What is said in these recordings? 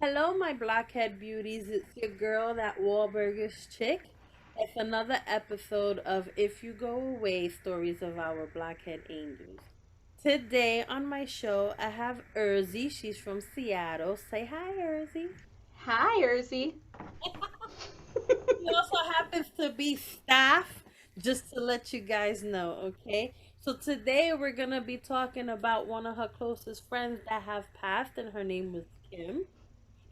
Hello, my Blockhead beauties. It's your girl, that Wahlburgers chick. It's another episode of If You Go Away Stories of Our Blockhead Angels. Today on my show, I have Erszie. She's from Seattle. Say hi, Erszie. Hi, Erszie. She also happens to be staff, just to let you guys know, okay? So today we're going to be talking about one of her closest friends that have passed, and her name was Kim.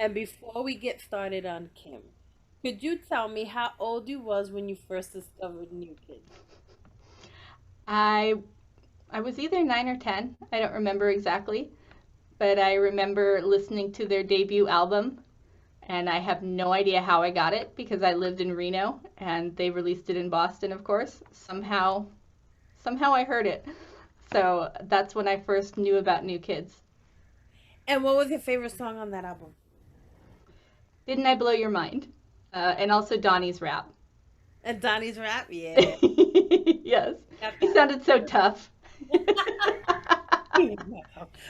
And before we get started on Kim, could you tell me how old you was when you first discovered New Kids? I I was either 9 or 10. I don't remember exactly, but I remember listening to their debut album, and I have no idea how I got it because I lived in Reno and they released it in Boston, of course. Somehow I heard it. So that's when I first knew about New Kids. And what was your favorite song on that album? Didn't I blow your mind? And also Donnie's rap. And Donnie's rap? Yeah. Yes. Got He sounded so tough. that.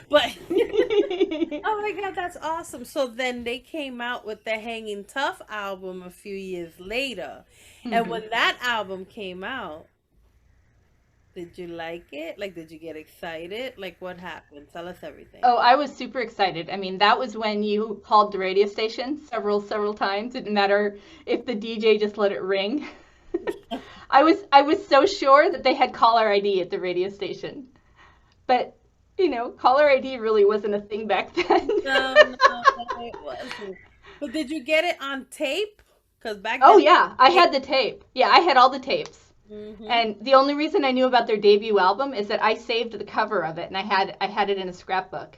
But oh my god, that's awesome. So then they came out with the Hanging Tough album a few years later. And Mhm. when that album came out, did you like it? Like, did you get excited? Like, what happened? Tell us everything. Oh, I was super excited. I mean, that was when you called the radio station several times. It didn't matter if the DJ just let it ring. I was so sure that they had caller ID at the radio station. But, caller ID really wasn't a thing back then. No, no, it wasn't. But did you get it on tape? Because back Oh then, yeah, I tape. had the tape. Yeah, I had all the tapes. Mm-hmm. And the only reason I knew about their debut album is that I saved the cover of it and I had it in a scrapbook.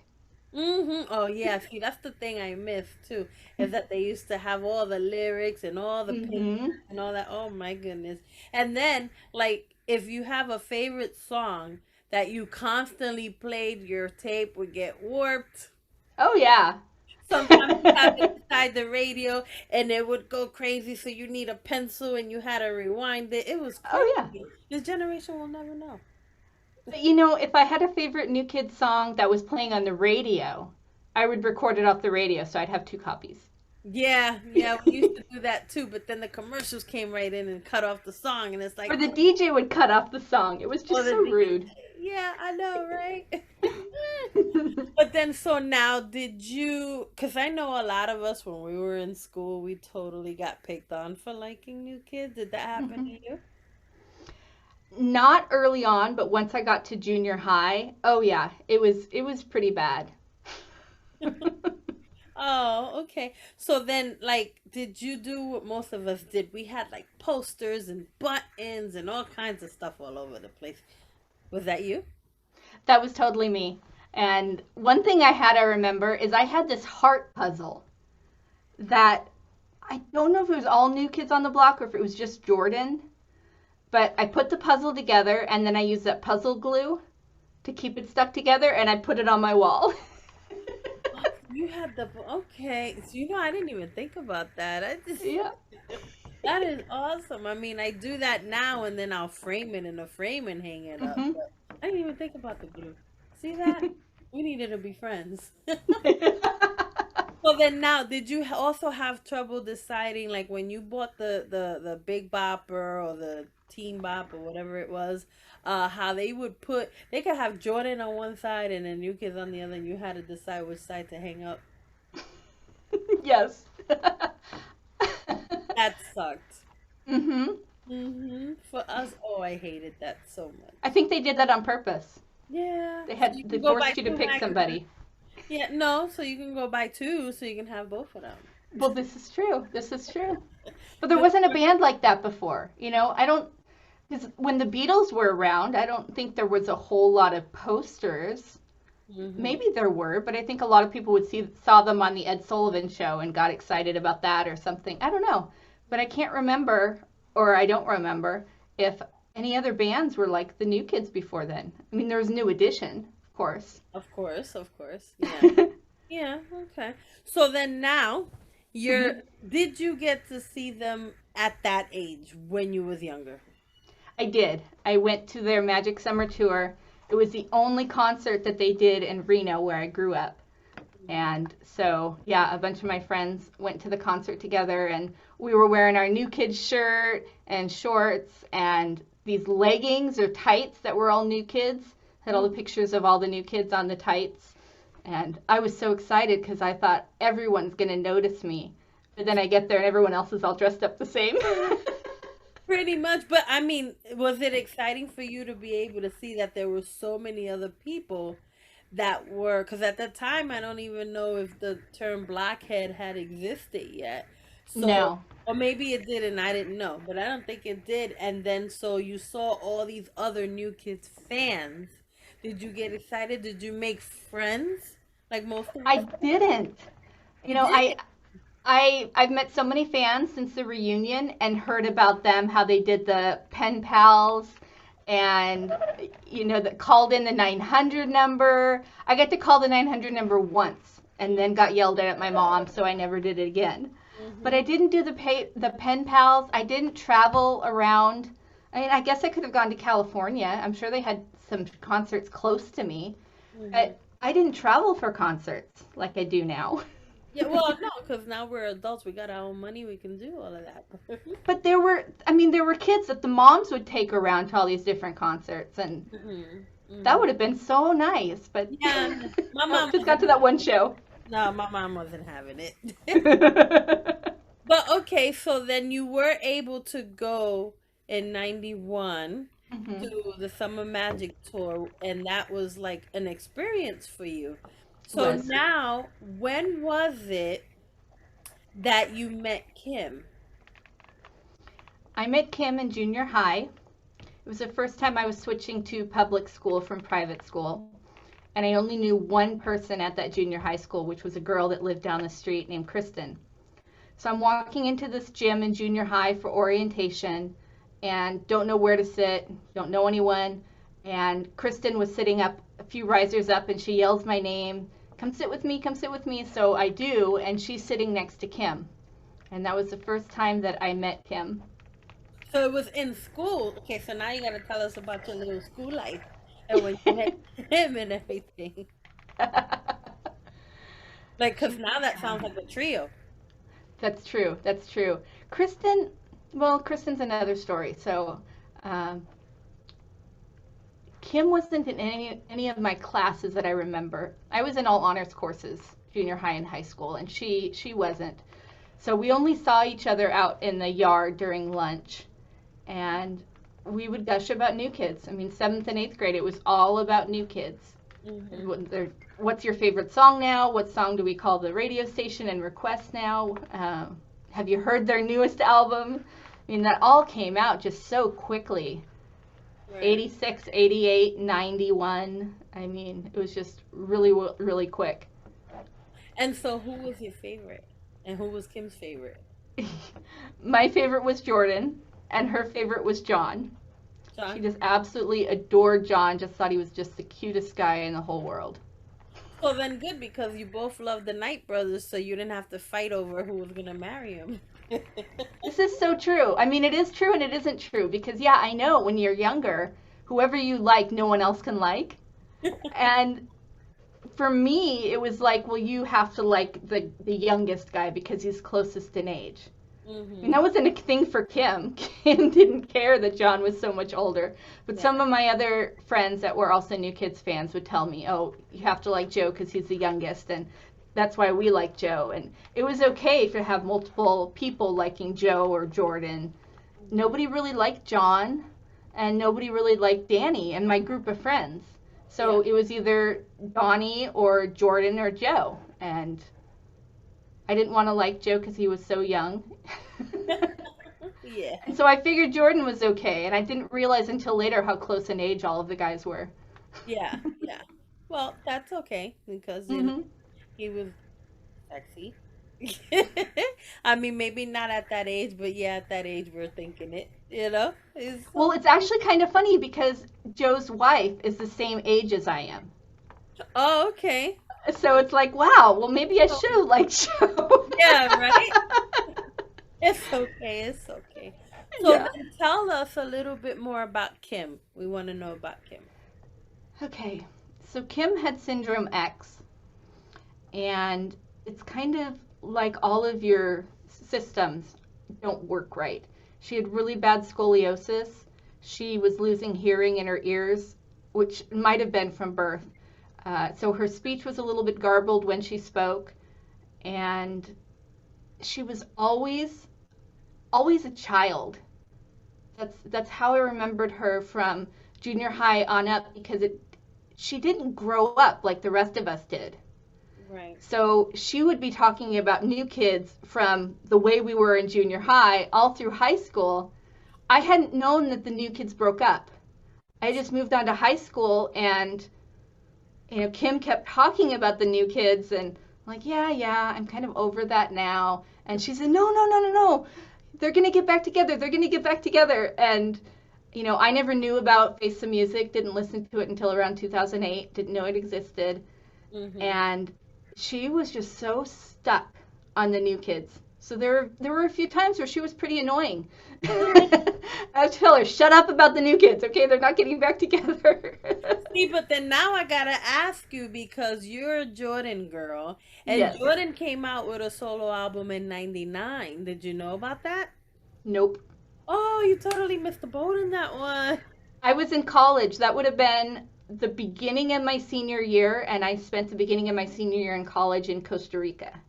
Mm-hmm. Oh yeah. See, that's the thing I miss too, is that they used to have all the lyrics and all the pictures Mhm. and all that. Oh my goodness. And then, like, if you have a favorite song that you constantly played, your tape would get warped. Oh yeah. Sometimes you have it inside the radio and it would go crazy, so you need a pencil and you had to rewind it. It was Oh yeah. crazy. This generation will never know. But if I had a favorite New Kids song that was playing on the radio, I would record it off the radio so I'd have two copies. Yeah, yeah, we used to do that too, but then the commercials came right in and cut off the song, and it's Or like, the DJ would cut off the song. It was oh, just so rude. yeah, I know, right? But then, so now, did you? Because I know a lot of us when we were in school, we totally got picked on for liking New Kids. Did that happen to Mhm. you? Not early on, but once I got to junior high, oh yeah, it was pretty bad. Oh, okay. So then, like, did you do what most of us did? We had like posters and buttons and all kinds of stuff all over the place. Was that you? That was totally me. And one thing I remember is I had this heart puzzle that I don't know if it was all New Kids on the Block or if it was just Jordan, but I put the puzzle together and then I used that puzzle glue to keep it stuck together and I put it on my wall. Oh, you had the okay. So I didn't even think about that. I just Yeah. that is awesome. I mean, I do that now, and then I'll frame it in a frame and hang it up. Hmm. But I didn't even think about the glue. See that? We needed to be friends. So then now, did you also have trouble deciding, like, when you bought the Big Bopper or the Teen Bop or whatever it was, how they would put they could have Jordan on one side and then New Kids on the other, and you had to decide which side to hang up. Yes. That sucked. Hmm. For us, oh, I hated that so much. I think they did that on purpose. Yeah, They so had you they can go buy forced you to two pick magazines. somebody. Yeah, no, so you can go buy two, so you can have both of them. Well, this is true. This is true. But there wasn't a band like that before. I don't because when the Beatles were around, I don't think there was a whole lot of posters. Hmm. Maybe there were, but I think a lot of people would saw them on the Ed Sullivan show and got excited about that or something. I don't know, but I can't remember, or I don't remember if any other bands were like the New Kids before then. I mean, there was New Edition, of course. Of course, yeah, yeah, okay. So then now, Mhm. did you get to see them at that age when you was younger? I did. I went to their Magic Summer Tour. It was the only concert that they did in Reno where I grew up. And so, yeah, a bunch of my friends went to the concert together, and we were wearing our New Kids shirt and shorts and these leggings or tights that were all New Kids. Had all the Mhm. pictures of all the New Kids on the tights. And I was so excited because I thought everyone's going to notice me. But then I get there and everyone else is all dressed up the same. Pretty much, but I mean, was it exciting for you to be able to see that there were so many other people that were, because at the time I don't even know if the term blockhead had existed yet. So, No. or maybe it did and I didn't know, but I don't think it did. And then so you saw all these other New Kids fans. Did you get excited? Did you make friends like most of I us? didn't. You You know, did? I've met so many fans since the reunion and heard about them, how they did the pen pals and that called in the 900 number. I got to call the 900 number once and then got yelled at my mom, so I never did it again. But I Mm-hmm. didn't do the pen pals. I didn't travel around. I mean, I guess I could have gone to California. I'm sure they had some concerts close to me, Mm-hmm. but I didn't travel for concerts like I do now. Yeah, well, no, because now we're adults. We got our own money. We can do all of that. But there were kids that the moms would take around to all these different concerts, and Hmm. that Hmm. would have been so nice. But Yeah, my nope, mom just got wasn't to that having one show. no, my mom wasn't having it. hmm But okay, so then you were able to go in 91 to the Summer Magic Tour, and that was like an experience for you. So Was. now, when was it that you met Kim? I met Kim in junior high. It was the first time I was switching to public school from private school. And I only knew one person at that junior high school, which was a girl that lived down the street named Kristen. So I'm walking into this gym in junior high for orientation and don't know where to sit, don't know anyone. And Kristen was sitting up a few risers up and she yells my name, come sit with me, come sit with me. So I do, and she's sitting next to Kim. And that was the first time that I met Kim. So it was in school. Okay, so now you got to tell us about your little school life and when you met Kim and everything. Like, because now that sounds like a trio. That's true. That's true. Kristen, well, Kristen's another story. So um, Kim wasn't in any of my classes that I remember. I was in all honors courses, junior high and high school, and she wasn't. So we only saw each other out in the yard during lunch, and we would gush about New Kids. I mean, seventh and eighth grade, it was all about New Kids. Hmm. What's your favorite song now? What song do we call the radio station and request now? Have you heard their newest album? I mean, that all came out just so quickly. Right. 86, 88, 91. I mean, it was just really, really quick. And so, who was your favorite? And who was Kim's favorite? My favorite was Jordan, and her favorite was John. She John. just absolutely adored John, just thought he was just the cutest guy in the whole world. So then, good because you both loved the Knight brothers, so you didn't have to fight over who was gonna marry him. This is so true. I mean, it is true and it isn't true because, yeah, I know when you're younger, whoever you like, no one else can like. And for me, it was like, well, you have to like the youngest guy because he's closest in age. I mean, Hmm. that wasn't a thing for Kim. Kim didn't care that John was so much older. But Yeah. some of my other friends that were also New Kids fans would tell me, oh, you have to like Joe because he's the youngest. And that's why we like Joe. And it was okay to have multiple people liking Joe or Jordan. Hmm. Nobody really liked John, and nobody really liked Danny and my group of friends. Yeah. So it was either Donnie or Jordan or Joe. And I didn't want to like Joe because he was so young. Yeah. And so I figured Jordan was okay, and I didn't realize until later how close in age all of the guys were. Yeah. Yeah. Well, that's okay because hmm he was sexy. I mean, maybe not at that age, but yeah, at that age we're thinking it. It's Well, so. it's actually kind of funny because Joe's wife is the same age as I am. Oh, okay. So it's like, wow, well, maybe I should have liked Joe. Yeah, right. It's okay. It's okay. So yeah. then tell us a little bit more about Kim. We want to know about Kim. Okay. So Kim had syndrome X, and it's kind of like all of your systems don't work right. She had really bad scoliosis. She was losing hearing in her ears, which might have been from birth. So her speech was a little bit garbled when she spoke, and she was always a child. That's how I remembered her from junior high on up, because she didn't grow up like the rest of us did. Right. So she would be talking about new kids from the way we were in junior high all through high school. I hadn't known that the new kids broke up. I just moved on to high school, and Kim kept talking about the new kids, and I'm like, yeah, I'm kind of over that now. And she said, no, they're gonna get back together. They're gonna get back together. And I never knew about Face the Music. Didn't listen to it until around 2008. Didn't know it existed. Mm-hmm. And she was just so stuck on the new kids. So there were a few times where she was pretty annoying. I would tell her, shut up about the new kids, okay? They're not getting back together. See, but then now I gotta ask you because you're a Jordan girl, and Yes. Jordan came out with a solo album in '99. Did you know about that? Nope. Oh, you totally missed the boat in that one. I was in college. That would have been the beginning of my senior year, and I spent the beginning of my senior year in college in Costa Rica.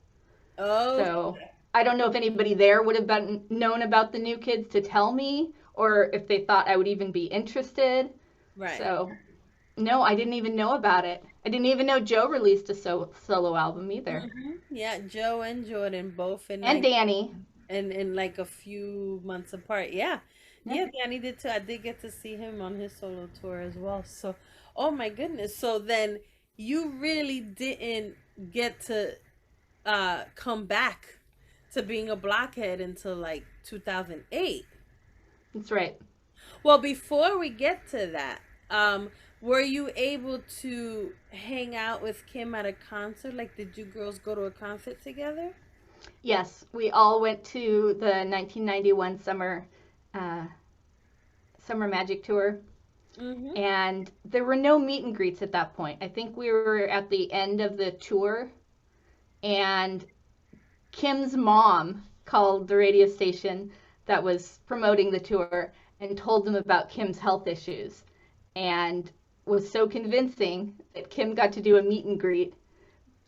Oh, So I don't know if anybody there would have been known about the new kids to tell me, or if they thought I would even be interested. right. So no, I didn't even know about it. I didn't even know Joe released a solo album either. Yeah, Joe and Jordan both in And like Danny. in like a few months apart. Yeah. Yeah. Yeah, Danny did too. I did get to see him on his solo tour as well. So, oh my goodness. So then you really didn't get to come back to being a blockhead until like 2008. That's right. Well, before we get to that, were you able to hang out with Kim at a concert? Like, did you girls go to a concert together? Yes, we all went to the 1991 uh, summer magic tour, Mm-hmm. and there were no meet and greets at that point. I think we were at the end of the tour, and Kim's mom called the radio station that was promoting the tour and told them about Kim's health issues, and was so convincing that Kim got to do a meet and greet.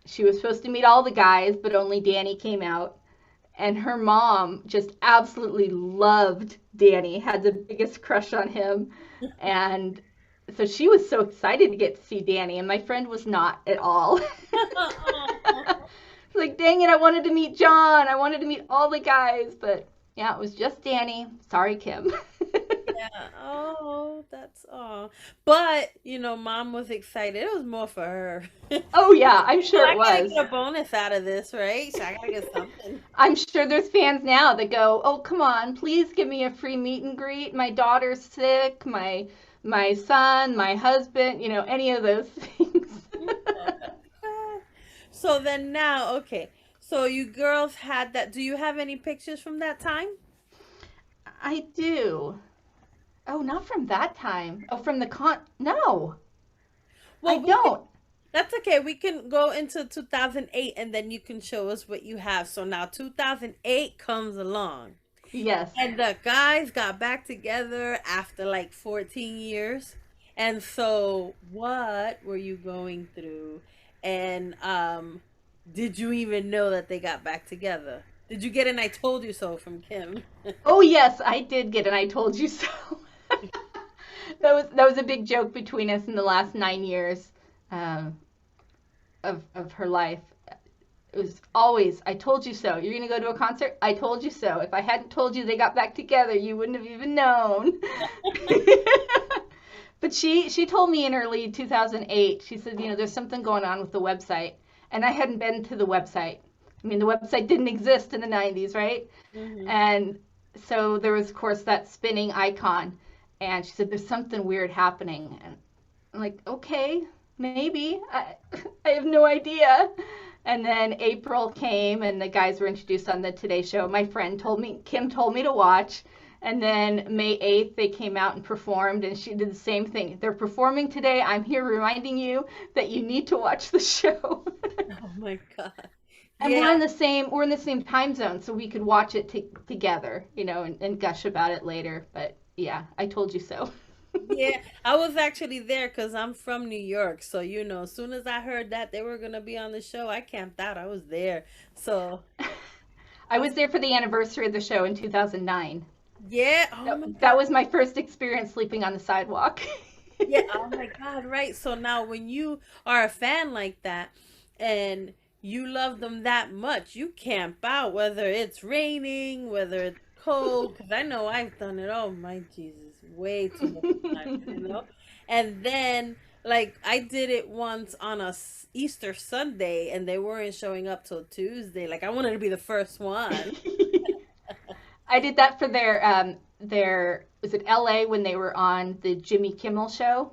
She was supposed to meet all the guys, but only Danny came out. And her mom just absolutely loved Danny, had the biggest crush on him. And so she was so excited to get to see Danny, and my friend was not at all. Like, dang it, I wanted to meet John. I wanted to meet all the guys, but yeah, it was just Danny. Sorry, Kim. Yeah. Oh, that's all. But mom was excited. It was more for her. Oh, yeah, I'm sure I it gotta was. get a bonus out of this, right? So I gotta get something. I'm sure there's fans now that go, "Oh, come on, please give me a free meet and greet. My daughter's sick, my son, my husband, any of those things." So then now, okay. So you girls had that. Do you have any pictures from that time? I do. Oh, not from that time. Oh, from the con. No, I Well, don't. that's okay. We can go into 2008 and then you can show us what you have. So now 2008 comes along. Yes. And the guys got back together after like 14 years. And so what were you going through? And did you even know that they got back together? Did you get an I told you so from Kim? Oh, yes, I did get an I told you so. That was a big joke between us in the last 9 years um, of her life. It was always, I told you so. You're going to go to a concert? I told you so. If I hadn't told you they got back together, you wouldn't have even known. But she told me in early 2008, she said, there's something going on with the website. And I hadn't been to the website. I mean, the website didn't exist in the 90s, right? Mm-hmm. And so there was, of course, that spinning icon. And she said, there's something weird happening. And I'm like, okay, maybe. I have no idea. And then April came and the guys were introduced on the Today Show. My friend told me, Kim told me to watch. And then May 8th, they came out and performed, and she did the same thing. They're performing today. I'm here reminding you that you need to watch the show. Oh my God. And Yeah, we're in the same time zone, so we could watch it together, and gush about it later. But yeah, I told you so. yeah. I was actually there because I'm from New York. So, as soon as I heard that they were gonna be on the show, I camped out. I was there. So, I I, was there for the anniversary of the show in 2009. yeah. Oh That, my that God. was my first experience sleeping on the sidewalk. Yeah. Oh my God. Right. So now when you are a fan like that and you love them that much, you camp out, whether it's raining, whether it's cold, because I know I've done it. Oh my Jesus. Way too many times. And then, like, I did it once on a Easter Sunday and they weren't showing up till Tuesday. Like, I wanted to be the first one. I did that for their was it LA when they were on the Jimmy Kimmel show?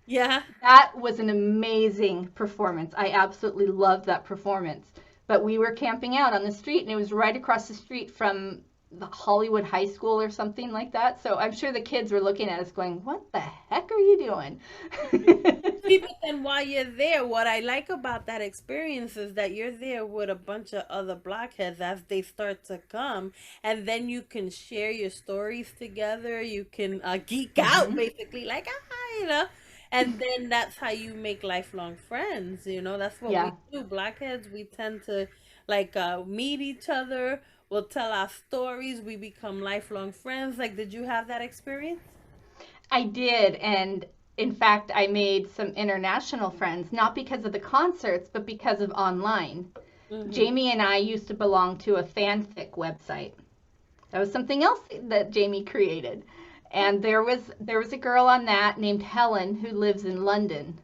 Yeah. That was an amazing performance. I absolutely loved that performance. But we were camping out on the street, and it was right across the street from the Hollywood High School or something like that. So I'm sure the kids were looking at us going, "What the heck are you doing?" See, but then while you're there, what I like about that experience is that you're there with a bunch of other blockheads as they start to come, and then you can share your stories together. You can geek out, Hmm. basically, like, and then that's how you make lifelong friends. That's what Yeah. we do. Blockheads, we tend to like meet each other. We'll tell our stories. We become lifelong friends. Like, did you have that experience? I did, and in fact, I made some international friends, not because of the concerts, but because of online. Mm-hmm. Jamie and I used to belong to a fanfic website. That was something else that Jamie created. And there was a girl on that named Helen who lives in London.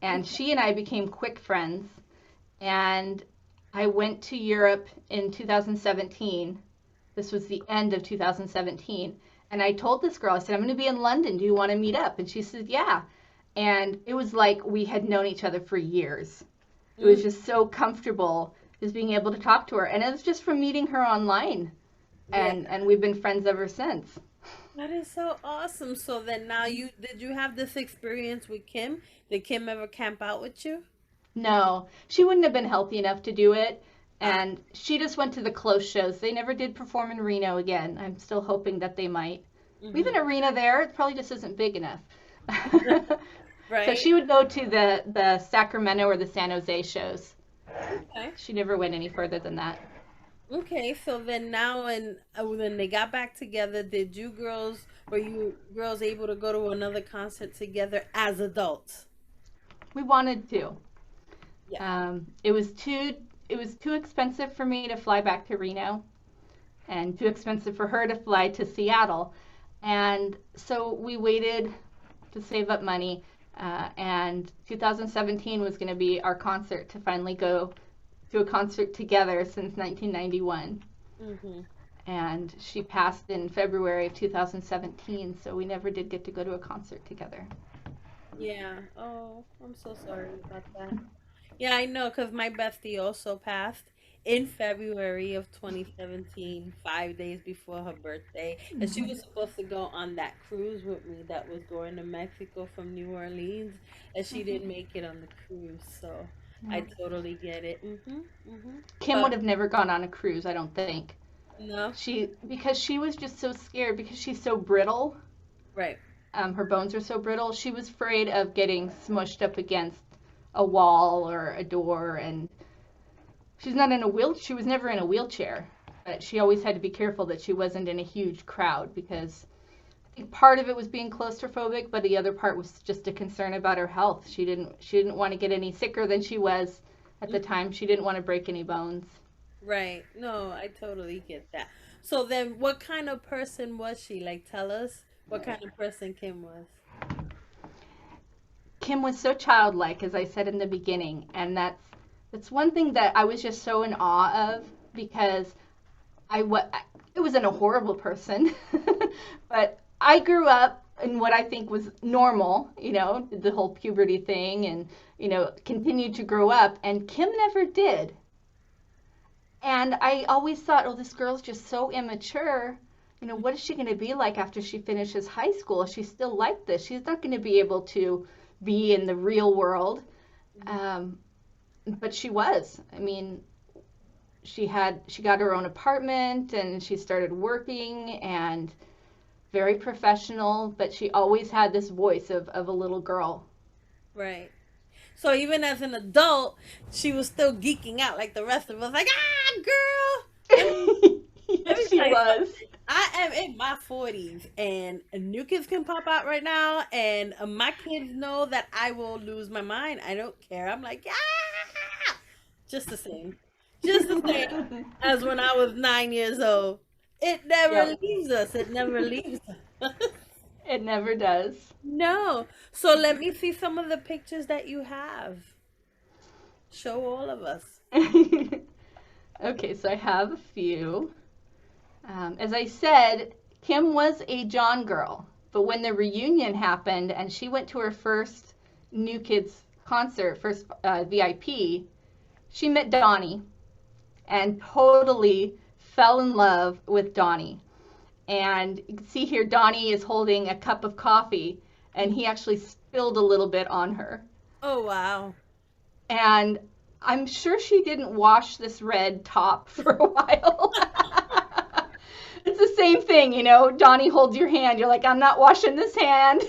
And she and I became quick friends. And I went to Europe in 2017. This was the end of 2017. And I told this girl, I said, I'm going to be in London. Do you want to meet up? And she said, yeah. And it was like we had known each other for years. It was just so comfortable just being able to talk to her. And it was just from meeting her online. Yeah. And we've been friends ever since. That is so awesome. So then now did you have this experience with Kim? Did Kim ever camp out with you? No, she wouldn't have been healthy enough to do it. Ah, And she just went to the close shows. They never did perform in Reno again. I'm still hoping that they might. We have mm-hmm. an arena there. It probably just isn't big enough. So Right. she would go to the Sacramento or the San Jose shows. Okay. She never went any further than that. Okay. So then now, and when they got back together, were you girls able to go to another concert together as adults? We wanted to. Yeah. It was too expensive for me to fly back to Reno, and too expensive for her to fly to Seattle. And so we waited to save up money. And 2017 was going to be our concert to finally go to a concert together since 1991. Mm-hmm. And she passed in February of 2017, so we never did get to go to a concert together. Yeah. Oh, I'm so sorry about that. Yeah, I know, because my bestie also passed in February of 2017, 5 days before her birthday. And she was supposed to go on that cruise with me that was going to Mexico from New Orleans, and she didn't make it on the cruise. So I Yeah. totally get it. Kim But would have never gone on a cruise, I don't think. no, Because she was just so scared because she's so brittle. right. Her bones are so brittle. She was afraid of getting smushed up against a wall or a door, and she's not in a wheel. She was never in a wheelchair, but she always had to be careful that she wasn't in a huge crowd because I think part of it was being claustrophobic, but the other part was just a concern about her health. She didn't want to get any sicker than she was at the time. She didn't want to break any bones. Right. No, I totally get that. So then what kind of person was she? Like, tell us what kind of person Kim was. Kim was so childlike, as I said in the beginning, and that's one thing that I was just so in awe of because I wasn't a horrible person, but I grew up in what I think was normal, the whole puberty thing, and continued to grow up, and Kim never did. And I always thought, oh, this girl's just so immature. what is she going to be like after she finishes high school? Is she still like this? She's not going to be able to be in the real world. Um, but she was. I mean, she got her own apartment and she started working and very professional, but she always had this voice of a little girl. Right. So even as an adult, she was still geeking out like the rest of us. Like, ah, girl. Let me Yes, she tell you was. something. I am in my 40s, and new kids can pop out right now, and my kids know that I will lose my mind. I don't care. I'm like, ah, just the same, just the same as when I was 9 years old. It never Yep, leaves us. It never leaves us. it never does. No. So let me see some of the pictures that you have. Show all of us. Okay, so I have a few. As I said, Kim was a John girl, but when the reunion happened and she went to her first New Kids concert, first VIP, she met Donnie and totally fell in love with Donnie. And you can see here Donnie is holding a cup of coffee and he actually spilled a little bit on her. Oh wow. And I'm sure she didn't wash this red top for a while. It's the same thing, Donnie holds your hand. You're like, I'm not washing this hand.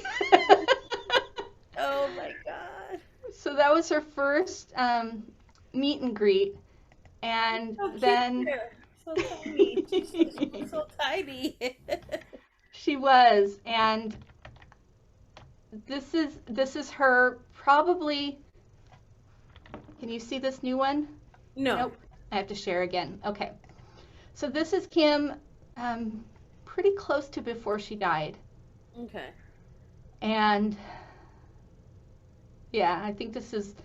Oh my god. So that was her first meet and greet. And So cute. then So tiny. She's so tiny. she was. And this is her probably. Can you see this new one? No. Nope. I have to share again. Okay. So this is Kim pretty close to before she died. Okay. And yeah, I think this is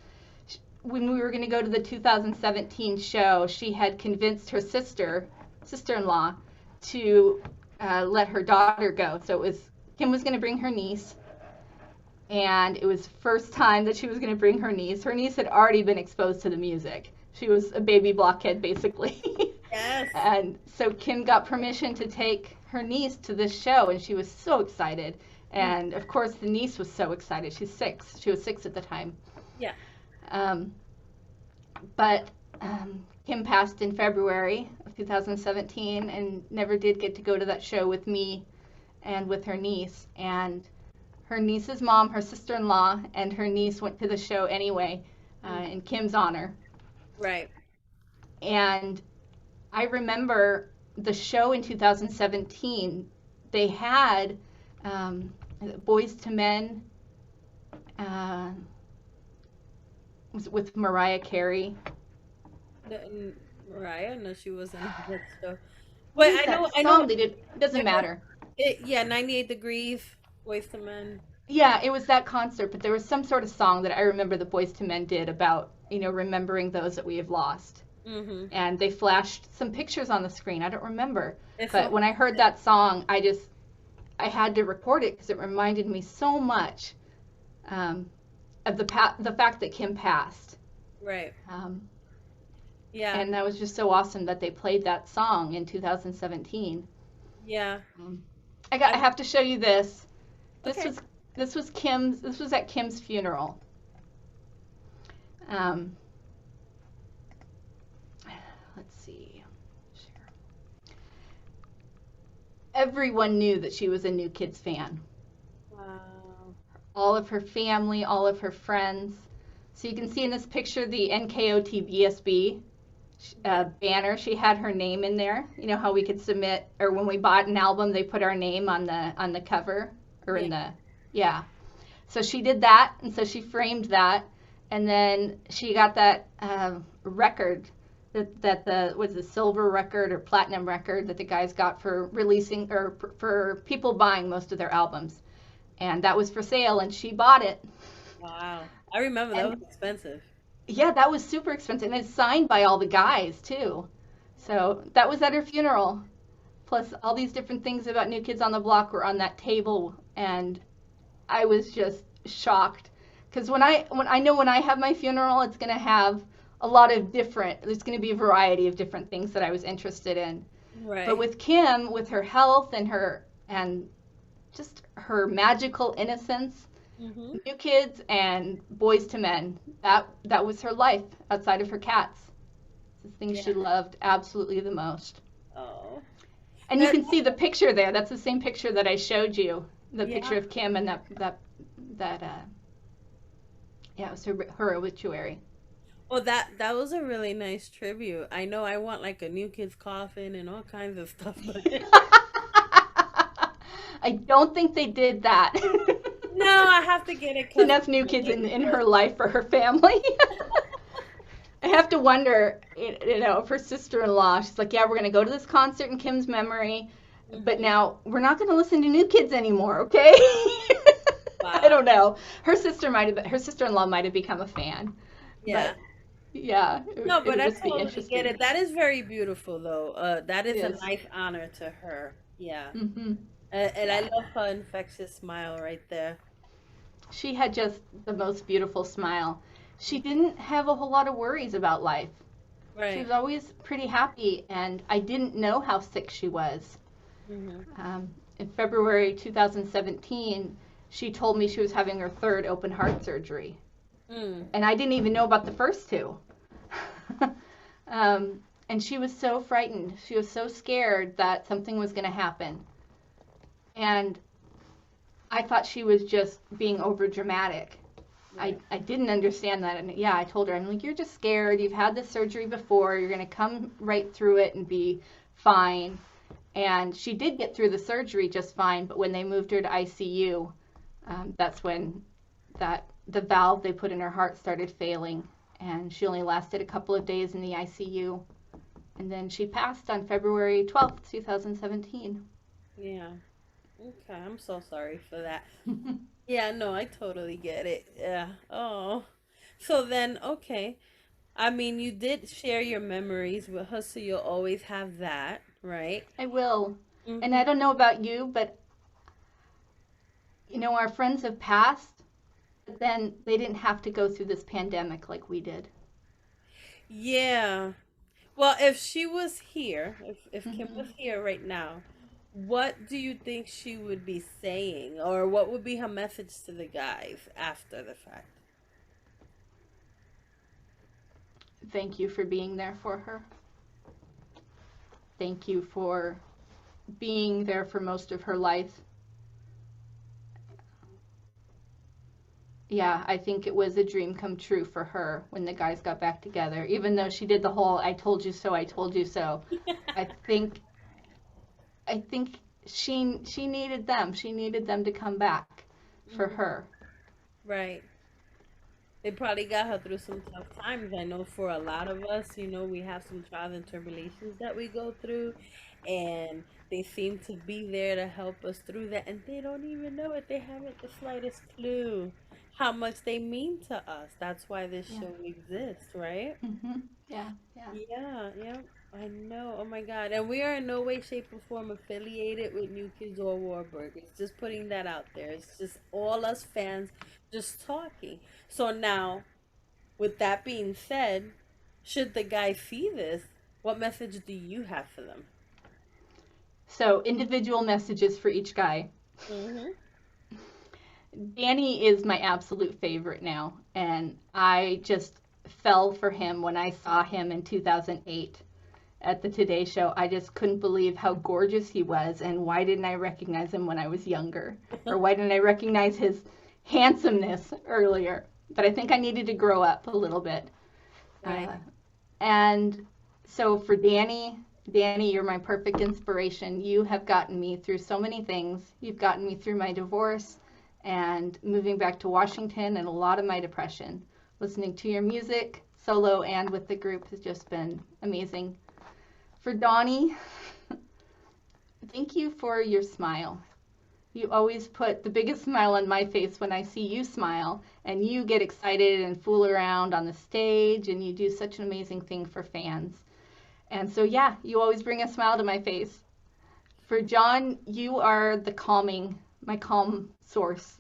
when we were going to go to the 2017 show, she had convinced her sister-in-law, to let her daughter go. So Kim was going to bring her niece, and it was the first time that she was going to bring her niece. Her niece had already been exposed to the music. She was a baby Blockhead, basically. Yes. And so Kim got permission to take her niece to this show, and she was so excited. And of course, the niece was so excited. She's 6. She was 6 at the time. Yeah. But Kim passed in February of 2017 and never did get to go to that show with me and with her niece. And her niece's mom, her sister-in-law, and her niece went to the show anyway in Kim's honor. Right. And I remember the show in 2017, they had Boys to Men, was it with Mariah Carey? Mariah? No, she wasn't in that show. What But is I that know, song they did? It doesn't it was, matter. yeah, 98 Degrees, Voice to Men. Yeah, it was that concert, but there was some sort of song that I remember the Boys to Men did about, remembering those that we have lost. Mm-hmm. And they flashed some pictures on the screen. I don't remember. It's But so, when I heard that song, I had to record it because it reminded me so much of the fact that Kim passed. right. Um, Yeah. and that was just so awesome that they played that song in 2017. Yeah. I have to show you this. Okay. This was at Kim's funeral. Let's see. Share. Everyone knew that she was a New Kids fan. Wow. All of her family, all of her friends. So you can see in this picture the NKOTBSB banner. She had her name in there. You know how we could submit, or when we bought an album, they put our name on the cover or in the So she did that, and so she framed that, and then she got that record that was the silver record or platinum record that the guys got for releasing or for people buying most of their albums, and that was for sale, and she bought it. Wow. I remember that And was expensive. yeah, that was super expensive, and it's signed by all the guys too. So that was at her funeral. Plus, all these different things about New Kids on the Block were on that table, and I was just shocked because when I have my funeral, it's gonna have a lot of different. There's gonna be a variety of different things that I was interested in. But Right. with Kim, with her health and her and just her magical innocence, Mhm. New Kids and Boys to Men, that was her life outside of her cats. The thing she Yeah. loved absolutely the most. Oh. And you That. can see the picture there. That's the same picture that I showed you. The picture Yeah. of Kim and that yeah, it was her obituary. Well, that was a really nice tribute. I know I want like a new kid's coffin and all kinds of stuff, but I don't think they did that. no, I have to get it Enough custom new kids made in first. her life for her family. I have to wonder, if her sister-in-law, she's like, yeah, we're going to go to this concert in Kim's memory, but Mhm. now we're not going to listen to New Kids anymore, okay? I Wow. don't know. Her sister-in-law might have become a fan, Yeah. but yeah, No, but it'll I just be totally get interesting. it. That is very beautiful, though. That It is a is. nice honor to her. Yeah. Mm-hmm. And I Yeah. love her infectious smile right there. She had just the most beautiful smile. She didn't have a whole lot of worries about life. She Right. was always pretty happy, and I didn't know how sick she was. Mhm. In February 2017, she told me she was having her third open heart surgery, Mm. and I didn't even know about the first two. And she was so frightened. She was so scared that something was going to happen. And I thought she was just being over dramatic. I, Right. I didn't understand that. And yeah, I told her, I'm like, you're just scared. You've had this surgery before. You're going to come right through it and be fine. And she did get through the surgery just fine. But when they moved her to ICU, that's when the valve they put in her heart started failing. And she only lasted a couple of days in the ICU. And then she passed on February 12th, 2017. Yeah. Okay. I'm so sorry for that. Yeah, no, I totally get it. Yeah. Oh. So then, okay. I mean, you did share your memories with her, so you'll always have that, right? I will. And Mm-hmm. I don't know about you, but our friends have passed, but then they didn't have to go through this pandemic like we did. Yeah. Well, if she was here, if Kim Hmm. was here right now, what do you think she would be saying, or what would be her message to the guys after the fact? Thank you for being there for her. Thank you for being there for most of her life. Yeah, I think it was a dream come true for her when the guys got back together. Even though she did the whole "I told you so, I told you so," I think I think she needed them. She needed them to come back for Hmm. her. Right. They probably got her through some tough times. I know for a lot of us, we have some trials and tribulations that we go through, and they seem to be there to help us through that, and they don't even know it. They haven't the slightest clue how much they mean to us. That's why this Yeah. show exists, right? Yeah. Yeah. Yeah, yeah, I know. Oh my God. And we are in no way, shape, or form affiliated with New Kids or Warburg. It's just putting that out there. It's just all us fans just talking. So now, with that being said, should the guy see this, what message do you have for them? So individual messages for each guy. Mm-hmm. Danny is my absolute favorite now, and I just fell for him when I saw him in 2008 at the Today Show. I just couldn't believe how gorgeous he was, and why didn't I recognize him when I was younger? Or why didn't I recognize his handsomeness earlier? But I think I needed to grow up a little bit. Right. Uh, and so for Danny, you're my perfect inspiration. You have gotten me through so many things. You've gotten me through my divorce and moving back to Washington and a lot of my depression. Listening to your music, solo and with the group, has just been amazing. For Donnie, thank you for your smile. You always put the biggest smile on my face when I see you smile, and you get excited and fool around on the stage, and you do such an amazing thing for fans. And so, yeah, you always bring a smile to my face. For John, you are my calm source.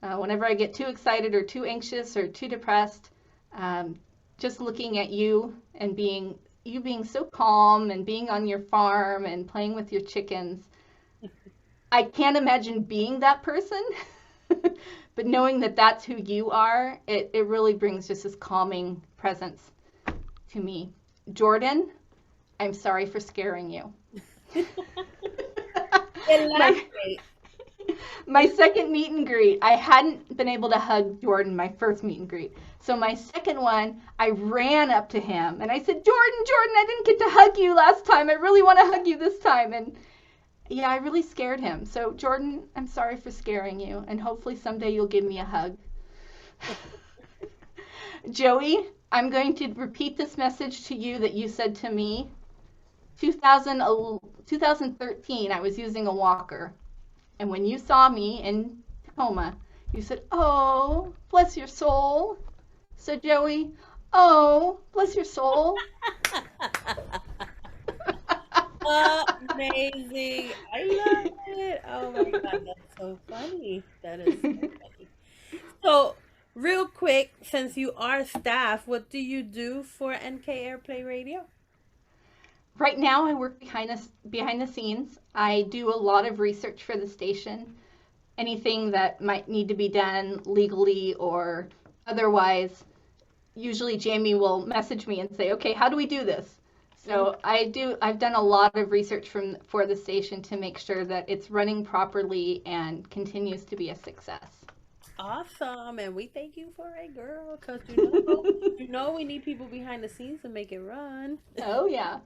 Whenever I get too excited or too anxious or too depressed, um, just looking at you and being you being so calm and being on your farm and playing with your chickens. I can't imagine being that person, but knowing that that's who you are, it really brings just this calming presence to me. Jordan, I'm sorry for scaring you. my Elaborate. my second meet and greet, I hadn't been able to hug Jordan my first meet and greet. So my second one, I ran up to him and I said, Jordan, I didn't get to hug you last time. I really want to hug you this time. And yeah, I really scared him. So Jordan, I'm sorry for scaring you, and hopefully someday you'll give me a hug. Joey, I'm going to repeat this message to you that you said to me. 2013, I was using a walker. And when you saw me in Tacoma, you said, "Oh, bless your soul." So, Joey, oh, bless your soul. Amazing. I love it. Oh my God, that's so funny. That is so funny. So, real quick, since you are staff, what do you do for NK Airplay Radio? Right now, I work behind the scenes. I do a lot of research for the station. Anything that might need to be done legally or otherwise, usually Jamie will message me and say, "Okay, how do we do this?" Mm, So I've done a lot of research for the station to make sure that it's running properly and continues to be a success. awesome. And we thank you for it, girl, because you know we need people behind the scenes to make it run. Oh yeah.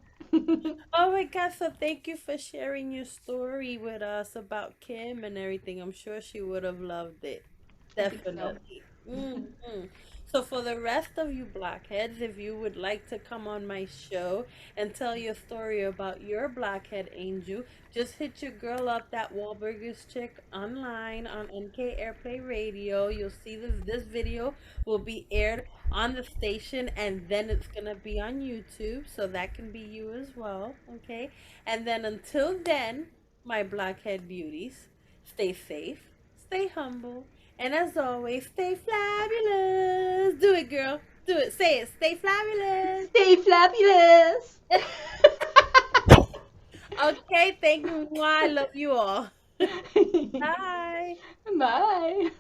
Oh my God, so thank you for sharing your story with us about Kim and everything. I'm sure she would have loved it. I think so. Definitely. So for the rest of you blockheads, if you would like to come on my show and tell your story about your blockhead angel, just hit your girl up, that Wahlburgers chick, online on NK Airplay Radio. You'll see this video will be aired on the station, and then it's gonna be on YouTube, so that can be you as well. Okay, and then until then, my blockhead beauties, stay safe, stay humble, and as always, stay fabulous. Do it, girl. Do it. Say it. Stay fabulous. Stay fabulous. Okay, thank you. I love you all. Bye. Bye.